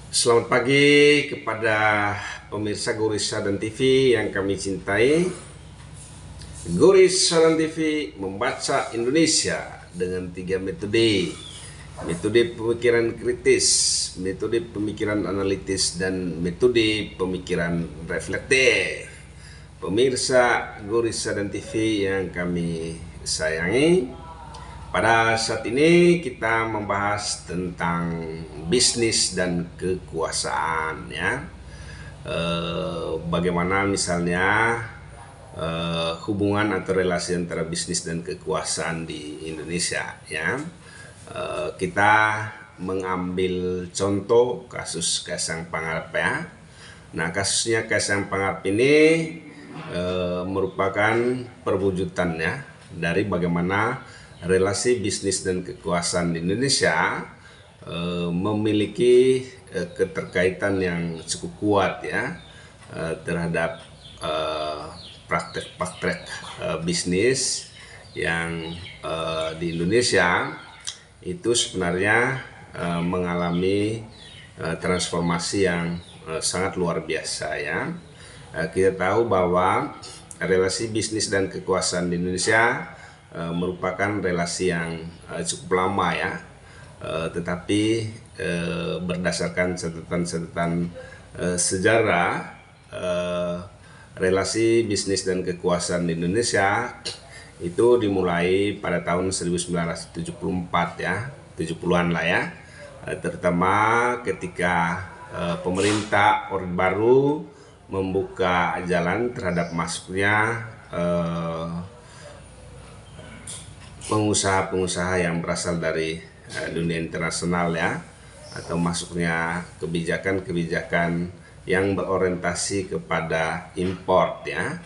Selamat pagi kepada pemirsa Guris Sadan TV yang kami cintai. Guris Sadan TV membaca Indonesia dengan 3 metode. Metode pemikiran kritis, metode pemikiran analitis, dan metode pemikiran reflektif. Pemirsa Guris Sadan TV yang kami sayangi, pada saat ini kita membahas tentang bisnis dan kekuasaan, ya. Bagaimana misalnya hubungan atau relasi antara bisnis dan kekuasaan di Indonesia, ya. Kita mengambil contoh kasus Kaisang Pangarep, ya. Nah, kasusnya Kaisang Pangarep ini merupakan perwujudan, ya, dari bagaimana relasi bisnis dan kekuasaan di Indonesia memiliki keterkaitan yang cukup kuat, ya, terhadap praktek-praktek bisnis yang di Indonesia itu sebenarnya mengalami transformasi yang sangat luar biasa, ya. Kita tahu bahwa relasi bisnis dan kekuasaan di Indonesia merupakan relasi yang cukup lama, ya, tetapi berdasarkan catatan-catatan sejarah, relasi bisnis dan kekuasaan di Indonesia itu dimulai pada tahun 1974, ya, 70-an lah, ya, terutama ketika pemerintah Orde Baru membuka jalan terhadap masuknya pengusaha-pengusaha yang berasal dari dunia internasional, ya, atau masuknya kebijakan-kebijakan yang berorientasi kepada import, ya.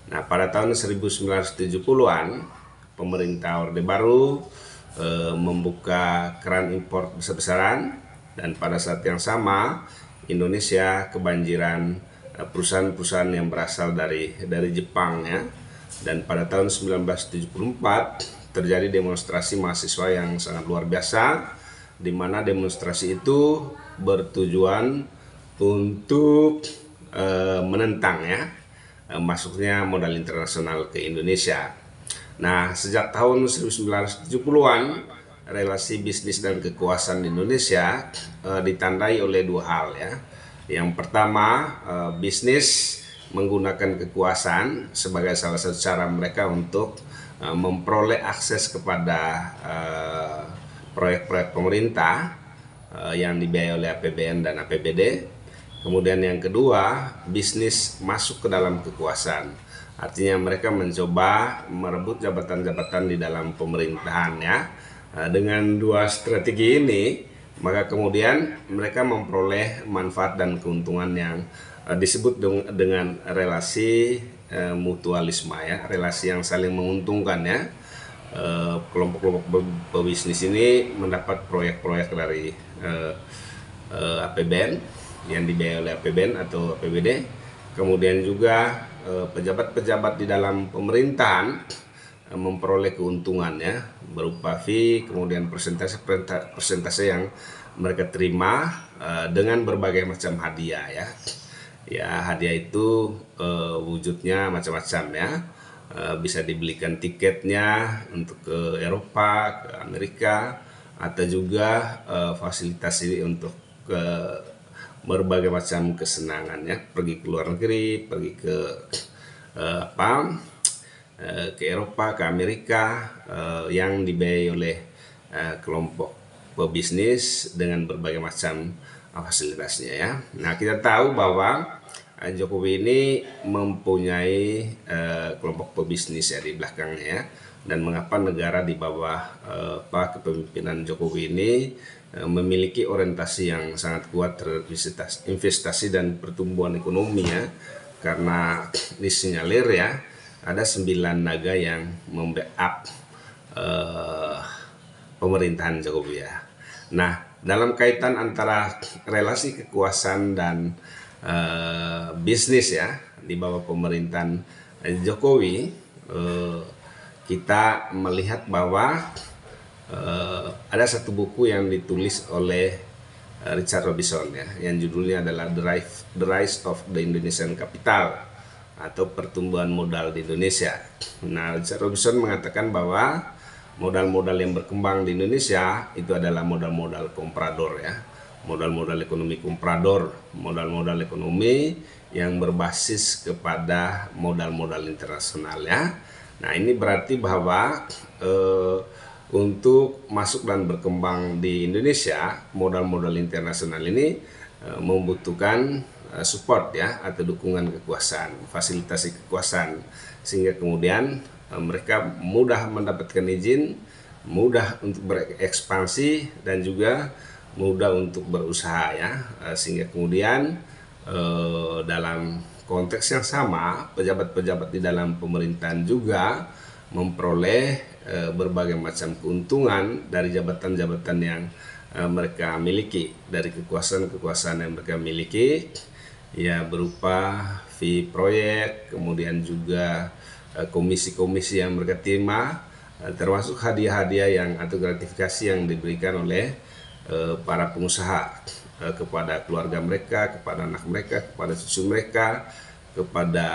Nah, pada tahun 1970-an pemerintah Orde Baru membuka keran impor besar-besaran, dan pada saat yang sama Indonesia kebanjiran perusahaan-perusahaan yang berasal dari Jepang, ya. Dan pada tahun 1974 terjadi demonstrasi mahasiswa yang sangat luar biasa, di mana demonstrasi itu bertujuan untuk menentang, ya, masuknya modal internasional ke Indonesia. Nah, sejak tahun 1970-an relasi bisnis dan kekuasaan di Indonesia ditandai oleh dua hal, ya. Yang pertama, bisnis menggunakan kekuasaan sebagai salah satu cara mereka untuk memperoleh akses kepada proyek-proyek pemerintah yang dibiayai oleh APBN dan APBD. Kemudian yang kedua, bisnis masuk ke dalam kekuasaan. Artinya mereka mencoba merebut jabatan-jabatan di dalam pemerintahan, ya. Dengan dua strategi ini, maka kemudian mereka memperoleh manfaat dan keuntungan yang disebut dengan relasi mutualisme, ya, relasi yang saling menguntungkan, ya. Kelompok-kelompok pebisnis ini mendapat proyek-proyek dari APBN yang dibiayai oleh APBN atau APBD. Kemudian juga pejabat-pejabat di dalam pemerintahan memperoleh keuntungan, ya, berupa fee, kemudian persentase yang mereka terima dengan berbagai macam hadiah, ya. Ya, hadiah itu wujudnya macam-macam, ya. Bisa dibelikan tiketnya untuk ke Eropa, ke Amerika, atau juga fasilitasi untuk ke berbagai macam kesenangan, ya. Pergi ke luar negeri, pergi ke ke Eropa, ke Amerika, yang dibiayai oleh kelompok pebisnis dengan berbagai macam fasilitasnya, ya. Nah, kita tahu bahwa Jokowi ini mempunyai kelompok pebisnis, ya, di belakangnya, ya. Dan mengapa negara di bawah kepemimpinan Jokowi ini memiliki orientasi yang sangat kuat terhadap investasi dan pertumbuhan ekonomi, ya. Karena disinyalir, ya, ada 9 naga yang membackup pemerintahan Jokowi, ya. Nah, dalam kaitan antara relasi kekuasaan dan bisnis, ya, di bawah pemerintahan Jokowi, kita melihat bahwa ada satu buku yang ditulis oleh Richard Robinson ya, yang judulnya adalah The Rise of the Indonesian Capital atau pertumbuhan modal di Indonesia. Nah, Richard Robinson mengatakan bahwa modal-modal yang berkembang di Indonesia itu adalah modal-modal komprador ya, modal-modal ekonomi komprador, modal-modal ekonomi yang berbasis kepada modal-modal internasional ya. Nah, ini berarti bahwa untuk masuk dan berkembang di Indonesia, modal-modal internasional ini membutuhkan support ya, atau dukungan kekuasaan, fasilitasi kekuasaan, sehingga kemudian mereka mudah mendapatkan izin, mudah untuk berekspansi, dan juga mudah untuk berusaha ya, sehingga kemudian dalam konteks yang sama, pejabat-pejabat di dalam pemerintahan juga memperoleh berbagai macam keuntungan dari jabatan-jabatan yang mereka miliki, dari kekuasaan-kekuasaan yang mereka miliki ya, berupa fee proyek, kemudian juga komisi-komisi yang mereka terima, termasuk hadiah-hadiah yang atau gratifikasi yang diberikan oleh para pengusaha kepada keluarga mereka, kepada anak mereka, kepada cucu mereka, kepada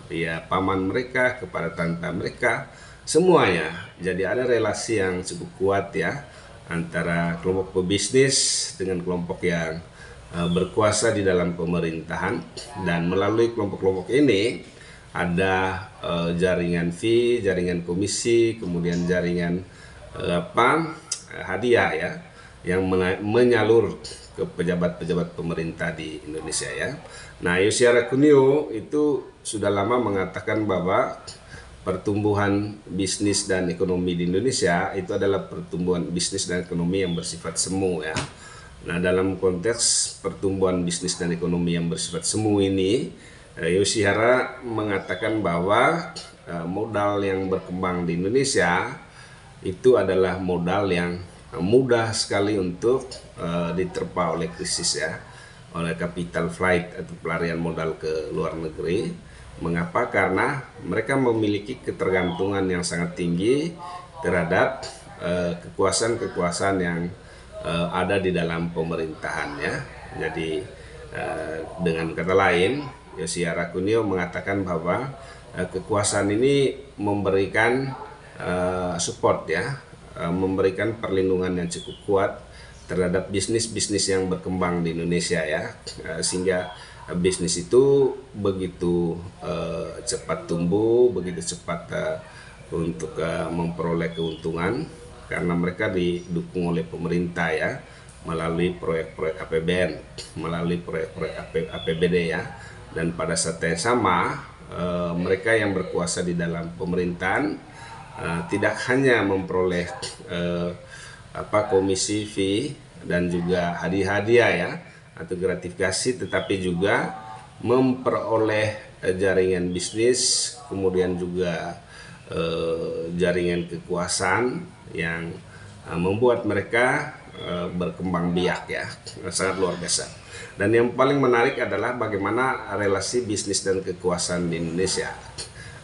ya paman mereka, kepada tante mereka, semuanya. Jadi ada relasi yang cukup kuat ya antara kelompok pebisnis dengan kelompok yang berkuasa di dalam pemerintahan, dan melalui kelompok-kelompok ini ada jaringan fee, jaringan komisi, kemudian jaringan hadiah ya, yang menyalur ke pejabat-pejabat pemerintah di Indonesia ya. Nah, Yosiara Kunio itu sudah lama mengatakan bahwa pertumbuhan bisnis dan ekonomi di Indonesia itu adalah pertumbuhan bisnis dan ekonomi yang bersifat semu ya. Nah, dalam konteks pertumbuhan bisnis dan ekonomi yang bersifat semu ini, Yosiara mengatakan bahwa modal yang berkembang di Indonesia itu adalah modal yang mudah sekali untuk diterpa oleh krisis ya, oleh capital flight atau pelarian modal ke luar negeri. Mengapa? Karena mereka memiliki ketergantungan yang sangat tinggi terhadap kekuasaan-kekuasaan yang ada di dalam pemerintahan ya. Jadi dengan kata lain, Yosiara Kunio mengatakan bahwa kekuasaan ini memberikan support ya, memberikan perlindungan yang cukup kuat terhadap bisnis-bisnis yang berkembang di Indonesia ya, sehingga bisnis itu begitu cepat tumbuh, begitu cepat untuk memperoleh keuntungan karena mereka didukung oleh pemerintah ya, melalui proyek-proyek APBN, melalui proyek-proyek APBD ya. Dan pada saat yang sama mereka yang berkuasa di dalam pemerintahan tidak hanya memperoleh komisi fee dan juga hadiah-hadiah ya atau gratifikasi, tetapi juga memperoleh jaringan bisnis, kemudian juga jaringan kekuasaan yang membuat mereka berkembang biak ya, sangat luar biasa. Dan yang paling menarik adalah bagaimana relasi bisnis dan kekuasaan di Indonesia.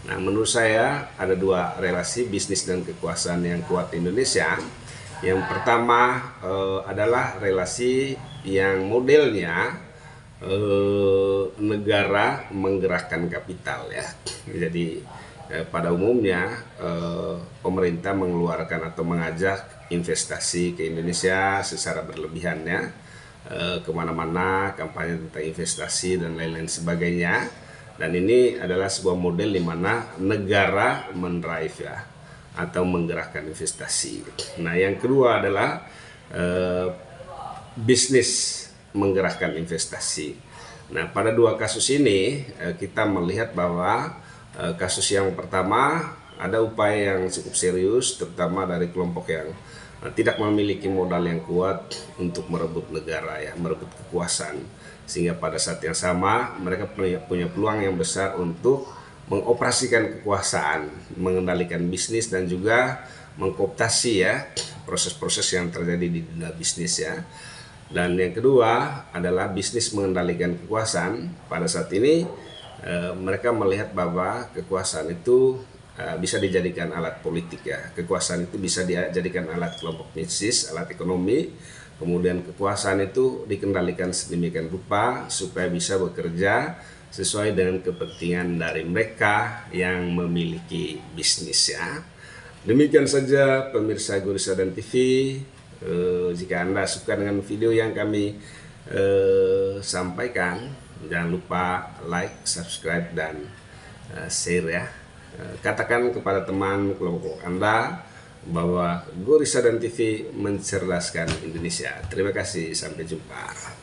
Nah, menurut saya ada dua relasi bisnis dan kekuasaan yang kuat di Indonesia. Yang pertama adalah relasi yang modelnya negara menggerakkan kapital ya. Jadi pada umumnya pemerintah mengeluarkan atau mengajak investasi ke Indonesia secara berlebihan ya, kemana-mana kampanye tentang investasi dan lain-lain sebagainya. Dan ini adalah sebuah model di mana negara mendrive ya, atau menggerakkan investasi. Nah, yang kedua adalah bisnis menggerakkan investasi. Nah, pada dua kasus ini kita melihat bahwa kasus yang pertama ada upaya yang cukup serius, terutama dari kelompok yang tidak memiliki modal yang kuat untuk merebut negara ya, merebut kekuasaan, sehingga pada saat yang sama mereka punya peluang yang besar untuk mengoperasikan kekuasaan, mengendalikan bisnis, dan juga mengkooptasi ya proses-proses yang terjadi di dunia bisnis ya. Dan yang kedua adalah bisnis mengendalikan kekuasaan. Pada saat ini mereka melihat bahwa kekuasaan itu bisa dijadikan alat politik ya. Kekuasaan itu bisa dijadikan alat kelompok bisnis, alat ekonomi, Kemudian kekuasaan itu dikendalikan sedemikian rupa supaya bisa bekerja sesuai dengan kepentingan dari mereka yang memiliki bisnis ya. Demikian saja pemirsa Guru Sadan TV. Jika Anda suka dengan video yang kami sampaikan, jangan lupa like, subscribe, dan share ya. Katakan kepada teman kelompok Anda bahwa Guru Sadan TV mencerdaskan Indonesia. Terima kasih, sampai jumpa.